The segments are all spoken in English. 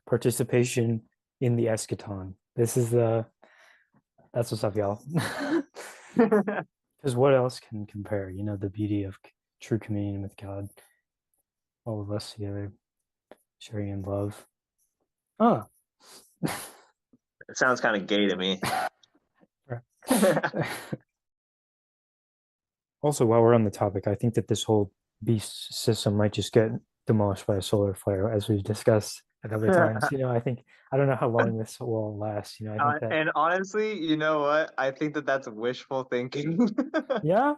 participation in the eschaton. That's what's up, y'all. Because what else can compare? The beauty of true communion with God, all of us together, sharing in love. Oh, It sounds kind of gay to me. also, while we're on the topic, I think that this whole beast system might just get demolished by a solar flare, as we've discussed at other times. I don't know how long this will last. I think that, And honestly, you know what? I think that that's wishful thinking. yeah,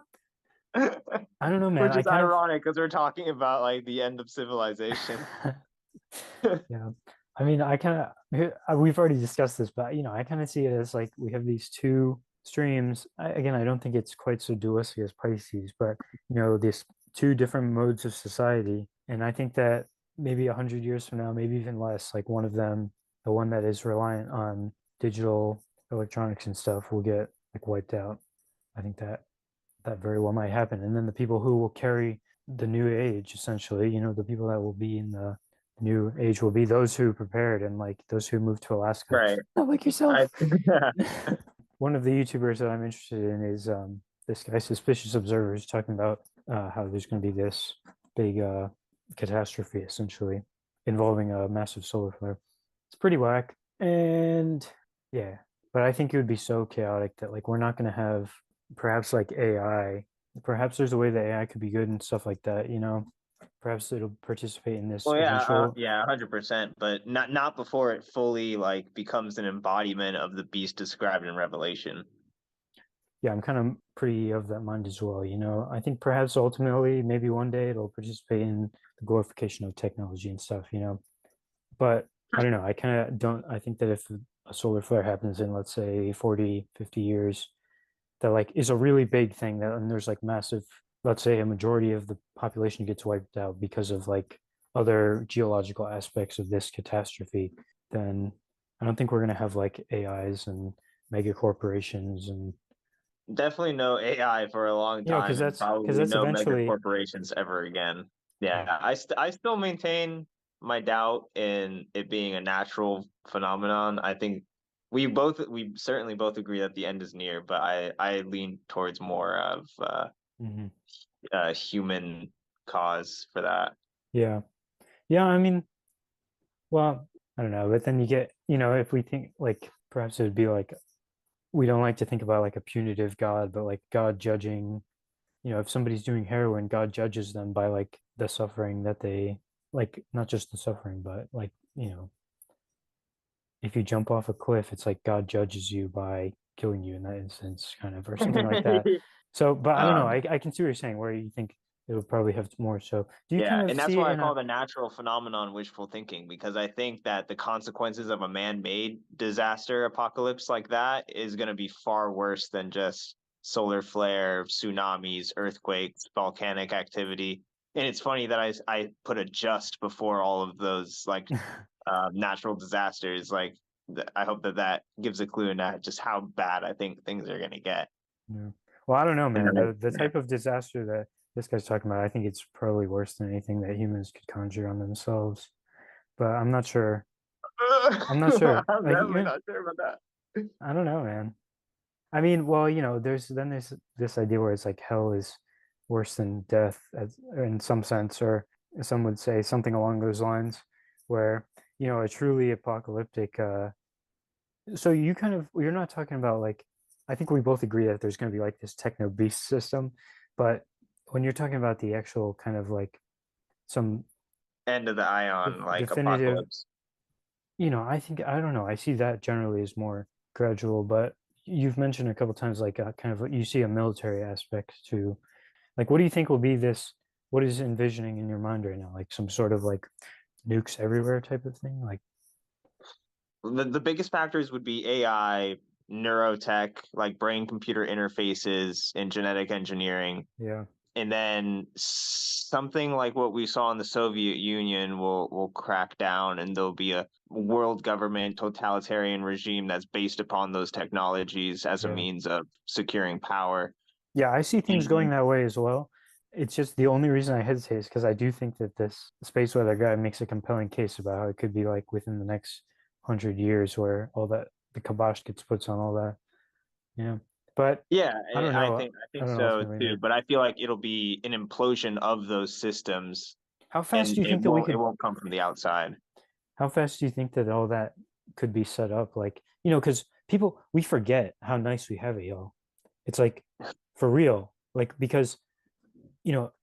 I don't know, man. Which I is kind of, ironic because we're talking about like the end of civilization. yeah. I mean, we've already discussed this, but I kind of see it as like we have these two streams. Again, I don't think it's quite so dualistic as Pisces, but these two different modes of society. And I think that maybe 100 years from now, maybe even less, like one of them, the one that is reliant on digital electronics and stuff, will get like wiped out. I think that very well might happen. And then the people who will carry the new age, essentially, the people that will be in the new age will be those who prepared and like those who moved to Alaska. Right. Not like I yourself. One of the YouTubers that I'm interested in is this guy, Suspicious Observers, talking about how there's going to be this big catastrophe, essentially, involving a massive solar flare. It's pretty whack. And yeah, but I think it would be so chaotic that like we're not going to have perhaps like AI. Perhaps there's a way that AI could be good and stuff like that. Perhaps it'll participate in this Well, eventual. yeah, 100%, but not before it fully like becomes an embodiment of the beast described in Revelation. Yeah, I'm kind of pretty of that mind as well. I think perhaps ultimately, maybe one day it'll participate in the glorification of technology and stuff. But I don't know. I kind of don't. I think that if a solar flare happens in, let's say, 40, 50 years, that like is a really big thing that, and there's like massive, let's say a majority of the population gets wiped out because of like other geological aspects of this catastrophe, then I don't think we're going to have like AIs and mega corporations and Definitely no AI for a long because time, and because probably that's no mega eventually, corporations ever again. yeah. Yeah, I still maintain my doubt in it being a natural phenomenon. I think we certainly both agree that the end is near, but I lean towards more of Mhm. human cause for that. Yeah, yeah. I mean, well, I don't know, but then you get, if we think like perhaps it would be like we don't like to think about like a punitive God, but like God judging, if somebody's doing heroin, God judges them by like the suffering that they like, not just the suffering, but like, if you jump off a cliff, it's like God judges you by killing you in that instance, kind of, or something like that. So, but I don't know. Um, I can see what you're saying, where you think it would probably have more. So, do you kind Yeah, of and that's see it why I in call a, the natural phenomenon wishful thinking, because I think that the consequences of a man-made disaster apocalypse like that is going to be far worse than just solar flare, tsunamis, earthquakes, volcanic activity. And it's funny that I put a just before all of those like natural disasters. Like I hope that that gives a clue into just how bad I think things are going to get. yeah. Well, I don't know, And man. then The yeah. type of disaster that this guy's talking about, I think it's probably worse than anything that humans could conjure on themselves. But I'm not sure. I'm not sure. I'm Like, definitely not sure about that. I don't know, man. I mean, well, there's this idea where it's like hell is worse than death, in some sense, or some would say something along those lines, where a truly apocalyptic. So you're not talking about like, I think we both agree that there's going to be like this techno beast system, but when you're talking about the actual kind of like some End of the ion like definitive, apocalypse. I don't know. I see that generally as more gradual, but you've mentioned a couple times like kind of you see a military aspect to like what do you think will be this? What is envisioning in your mind right now? Like some sort of like nukes everywhere type of thing? Like, The biggest factors would be AI, neurotech, like brain computer interfaces and genetic engineering. yeah, And then something like what we saw in the Soviet Union will crack down, and there'll be a world government totalitarian regime that's based upon those technologies as a yeah. means of securing power. Yeah, I see things going And that way as well. it's just the only reason I hesitate is because I do think that this space weather guy makes a compelling case about how it could be like within the next 100 years where all that the kibosh gets puts on all that. Yeah. But Yeah, I don't I know. think I I think don't know so ultimately, too. man. But I feel like it'll be an implosion of those systems, How fast do and you think that we it could won't come from the outside. how fast do you think that all that could be set up? Like, because people we forget how nice we have it, y'all. It's like for real. Like because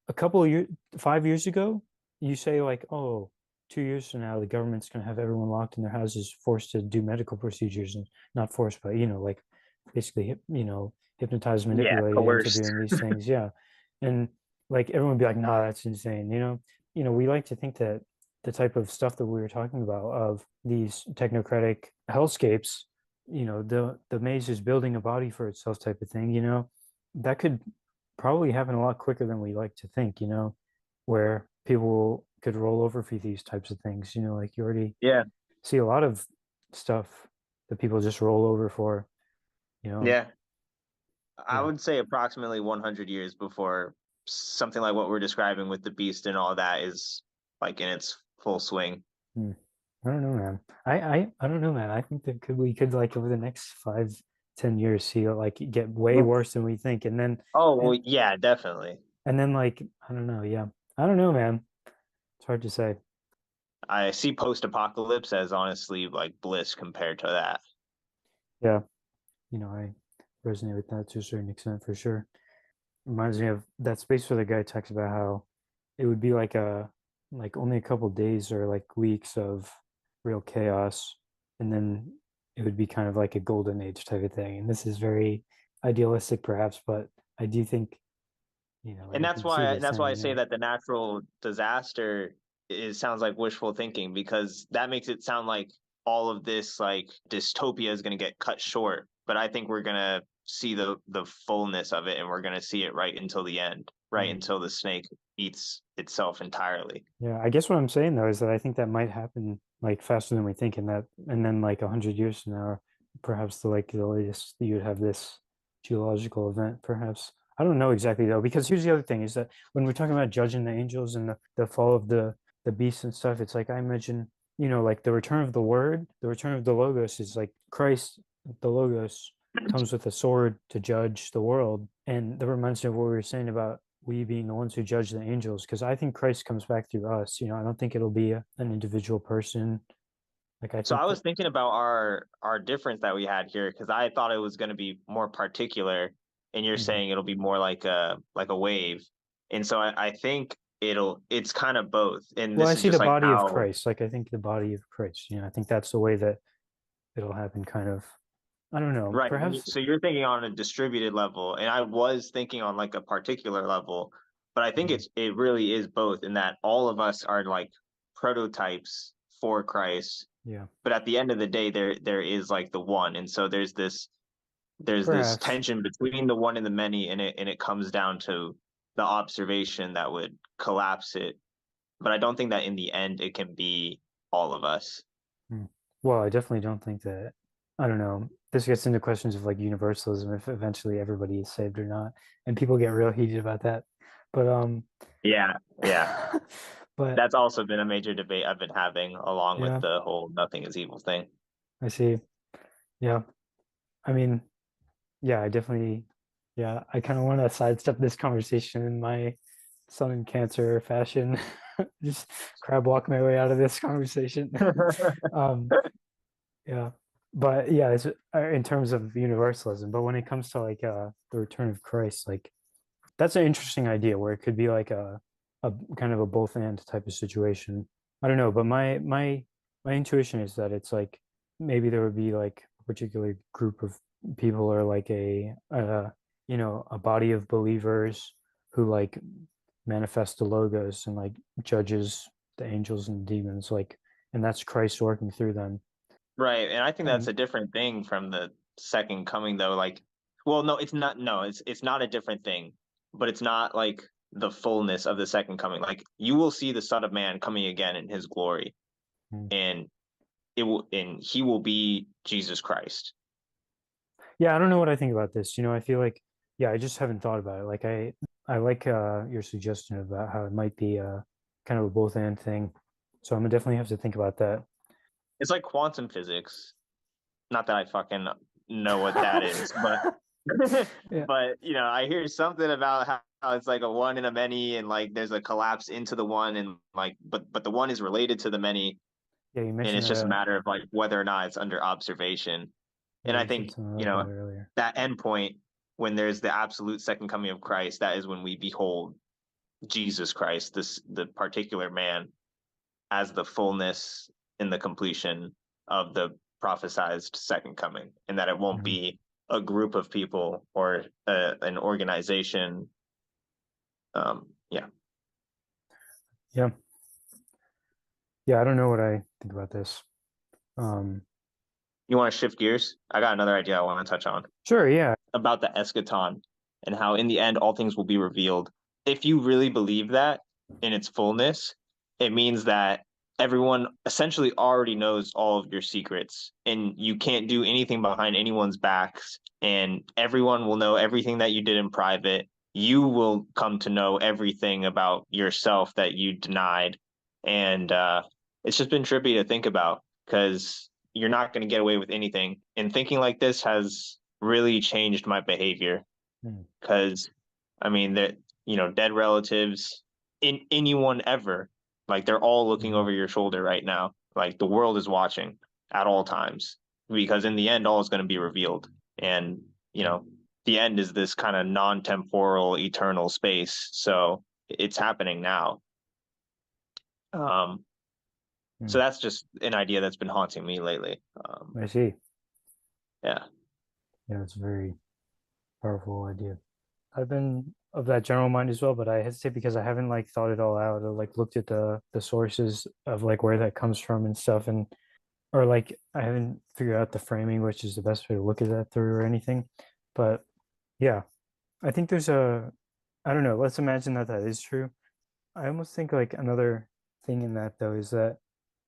a couple of years, 5 years ago, you say like, oh, 2 years from now, the government's going to have everyone locked in their houses, forced to do medical procedures, and not forced, but like basically, hypnotized, Yeah, manipulated into coerced. doing these things. Yeah, and like everyone would be like, nah, that's insane. We like to think that the type of stuff that we were talking about of these technocratic hellscapes, the maze is building a body for itself type of thing, that could probably happen a lot quicker than we like to think, where people could roll over for these types of things, like you already Yeah, see a lot of stuff that people just roll over for, you know. yeah. I Yeah. would say approximately 100 years before something like what we're describing with the beast and all that is like in its full swing. Hmm. I don't know, man. I don't know, man. I think that we could like over the next 5, 10 years see it like get way worse than we think. And then Oh, and well, yeah, definitely. and then like I don't know, yeah. I don't know, man. It's hard to say. I see post-apocalypse as honestly like bliss compared to that. Yeah. I resonate with that to a certain extent for sure. Reminds me of that space where the guy talks about how it would be like only a couple days or like weeks of real chaos, and then it would be kind of like a golden age type of thing. And this is very idealistic, perhaps, but I do think And you can see this that's why thing. I say that the natural disaster is sounds like wishful thinking because that makes it sound like all of this like dystopia is going to get cut short. But I think we're going to see the fullness of it and we're going to see it right until the end, right Mm. until the snake eats itself entirely. Yeah, I guess what I'm saying though is that I think that might happen like faster than we think, and then like 100 years from now, perhaps the latest you would have this geological event, perhaps. I don't know exactly though, because here's the other thing is that when we're talking about judging the angels and the fall of the beasts and stuff, it's like I imagine, like the return of the word, the return of the logos is like Christ, the logos comes with a sword to judge the world. And that reminds me of what we were saying about we being the ones who judge the angels, because I think Christ comes back through us. I don't think it'll be an individual person. Like I So think I that. was thinking about our difference that we had here because I thought it was going to be more particular, and you're Mhm. saying it'll be more like a wave. And so I think it's kind of both. And Well, I this is see the just like body of how Christ. Like I think the body of Christ. I think that's the way that it'll happen. Kind of. I don't know. right. Perhaps. So you're thinking on a distributed level, and I was thinking on like a particular level, but I think Mhm. it really is both in that all of us are like prototypes for Christ, Yeah. but at the end of the day, there is like the one, and so there's this Perhaps. tension between the one and the many, and it comes down to the observation that would collapse it. But I don't think that in the end it can be all of us. Mm. Well, I definitely don't think that. I don't know. This gets into questions of like universalism, if eventually everybody is saved or not, and people get real heated about that. But Yeah, yeah. but That's also been a major debate I've been having along with yeah, the whole nothing is evil thing. I see. Yeah, I mean, yeah, I definitely, yeah, I kind of want to sidestep this conversation in my Sun and Cancer fashion, just crab walk my way out of this conversation. um, yeah, but yeah, in terms of universalism. But when it comes to like the return of Christ, like that's an interesting idea where it could be like a kind of a both and type of situation. I don't know, but my intuition is that it's like maybe there would be like a particular group of people or like a body of believers who like manifest the logos and like judges the angels and demons, like, and that's Christ working through them. Right, and I think that's And a different thing from the second coming though. Like, well, no, it's not. No, it's not a different thing, but it's not like the fullness of the second coming. Like, you will see the Son of Man coming again in his glory, mm, and and he will be Jesus Christ. yeah, I don't know what I think about this. I feel like yeah, I just haven't thought about it. Like I like your suggestion about how it might be kind of a both and thing. So I'm gonna definitely have to think about that. It's like quantum physics. Not that I fucking know what that is, but Yeah, but I hear something about how it's like a one in a many, and like there's a collapse into the one, and like but the one is related to the many, yeah, you and mentioned it's just a that. matter of like whether or not it's under observation. Yeah, And I you said think, something about that earlier. that end point, when there's the absolute second coming of Christ, that is when we behold Jesus Christ, the particular man, as the fullness in the completion of the prophesized second coming, and that it won't Hmm. be a group of people or an organization. Yeah. Yeah, yeah, I don't know what I think about this. Um, You want to shift gears? I got another idea I want to touch on sure, yeah. about the eschaton and how in the end all things will be revealed. If you really believe that in its fullness, it means that everyone essentially already knows all of your secrets, and you can't do anything behind anyone's backs, and everyone will know everything that you did in private. You will come to know everything about yourself that you denied. And it's just been trippy to think about, because you're not going to get away with anything. And thinking like this has really changed my behavior, Hmm. because I mean that dead relatives, in anyone ever, like they're all looking Mhm. over your shoulder right now. Like the world is watching at all times, because in the end all is going to be revealed. And the end is this kind of non-temporal eternal space, so it's happening now. um Hmm. so that's just an idea that's been haunting me lately. I see. Yeah. Yeah, it's a very powerful idea. I've been of that general mind as well, but I hesitate because I haven't like thought it all out or like looked at the sources of like where that comes from and stuff, and or like I haven't figured out the framing, which is the best way to look at that through or anything. But yeah, I think there's a I don't know, let's imagine that that is true. I almost think like another thing in that though is that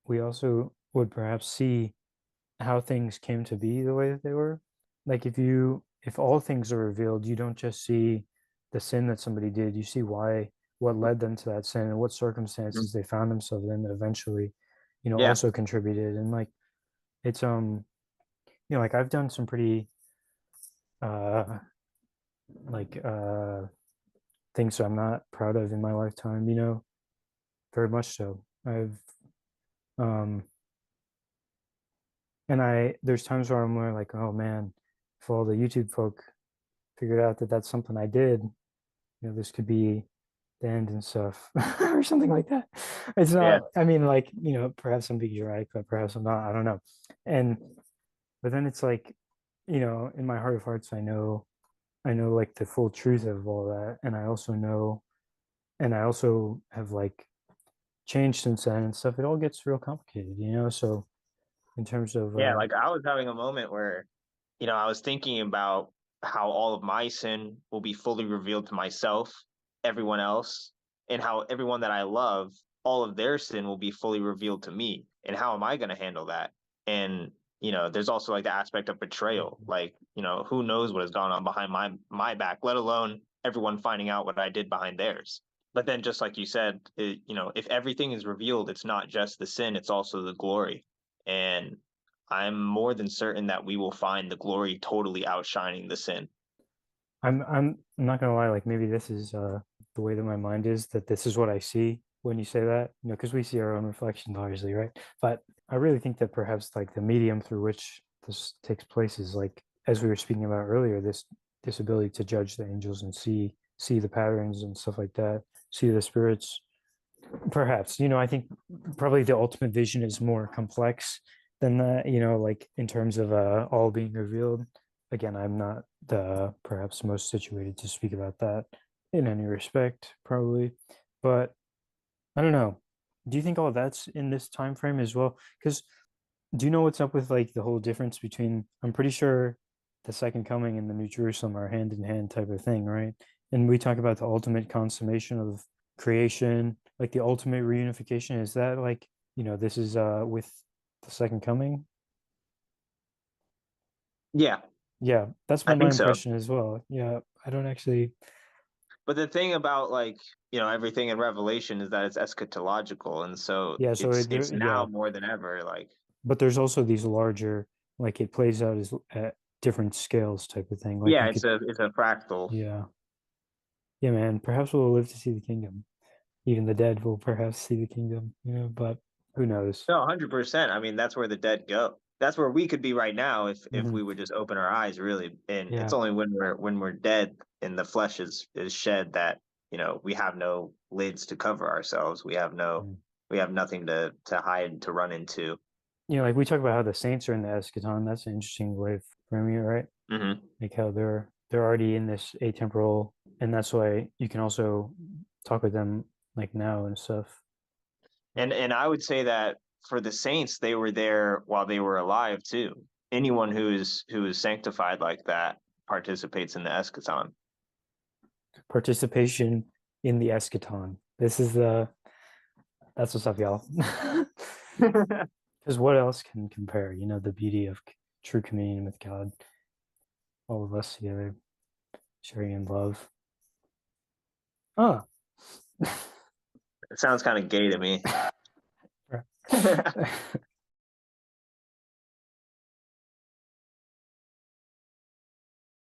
we also would perhaps see how things came to be the way that they were. Like if all things are revealed, you don't just see the sin that somebody did, you see why what led them to that sin and what circumstances they found themselves in that eventually, Yeah. also contributed. And like it's like I've done some pretty uh like things that I'm not proud of in my lifetime, very much so. I've um and there's times where I'm more like, oh man, if all the YouTube folk figured out that that's something I did, this could be the end and stuff, or something like that. It's Yeah. not, I mean, like, perhaps I'm being dramatic, but perhaps I'm not, I don't know. And, but then it's like, in my heart of hearts, I know like the full truth of all that. And I also have like changed since then and stuff. It all gets real complicated, So in terms of, Yeah, like I was having a moment where, I was thinking about how all of my sin will be fully revealed to myself, everyone else, and how everyone that I love, all of their sin will be fully revealed to me. And how am I going to handle that? And, there's also like the aspect of betrayal. Like, who knows what has gone on behind my back, let alone everyone finding out what I did behind theirs. But then just like you said, if everything is revealed, it's not just the sin, it's also the glory. And I'm more than certain that we will find the glory totally outshining the sin. I'm not gonna lie, like maybe this is the way that my mind is, that this is what I see when you say that, because we see our own reflection largely, right? But I really think that perhaps like the medium through which this takes place is like, as we were speaking about earlier, this ability to judge the angels and see the patterns and stuff like that, see the spirits. Perhaps, I think probably the ultimate vision is more complex than that, like in terms of all being revealed. Again, I'm not the perhaps most situated to speak about that in any respect, probably. But I don't know. Do you think all of that's in this time frame as well? Because do you know what's up with like the whole difference between, I'm pretty sure the second coming and the New Jerusalem are hand in hand type of thing, right? And we talk about the ultimate consummation of creation, like the ultimate reunification. Is that like, this is with the second coming? Yeah, Yeah, that's I my think so. impression as well. Yeah. I don't actually. But the thing about like, everything in Revelation is that it's eschatological, and so Yeah, so it's yeah, now more than ever. Like, but there's also these larger, like it plays out as at different scales type of thing. Like yeah, we it's could, a fractal. yeah, yeah, man. Perhaps we'll live to see the kingdom. Even the dead will perhaps see the kingdom. But who knows? No, 100%. I mean, that's where the dead go. That's where we could be right now if Hmm. we would just open our eyes, really. And it's Yeah. only when we're dead and the flesh is shed that, we have no lids to cover ourselves. Mm. We have nothing to hide, to run into. Like we talk about how the saints are in the eschaton. That's an interesting way of framing it, right? Hmm. Like how they're already in this atemporal, and that's why you can also talk with them like now and stuff. And I would say that for the saints, they were there while they were alive too. Anyone who is sanctified like that participates in the eschaton. Participation in the eschaton. This is the That's what's up, y'all. Because what else can compare? The beauty of true communion with God, all of us together, sharing in love. Oh, It sounds kind of gay to me.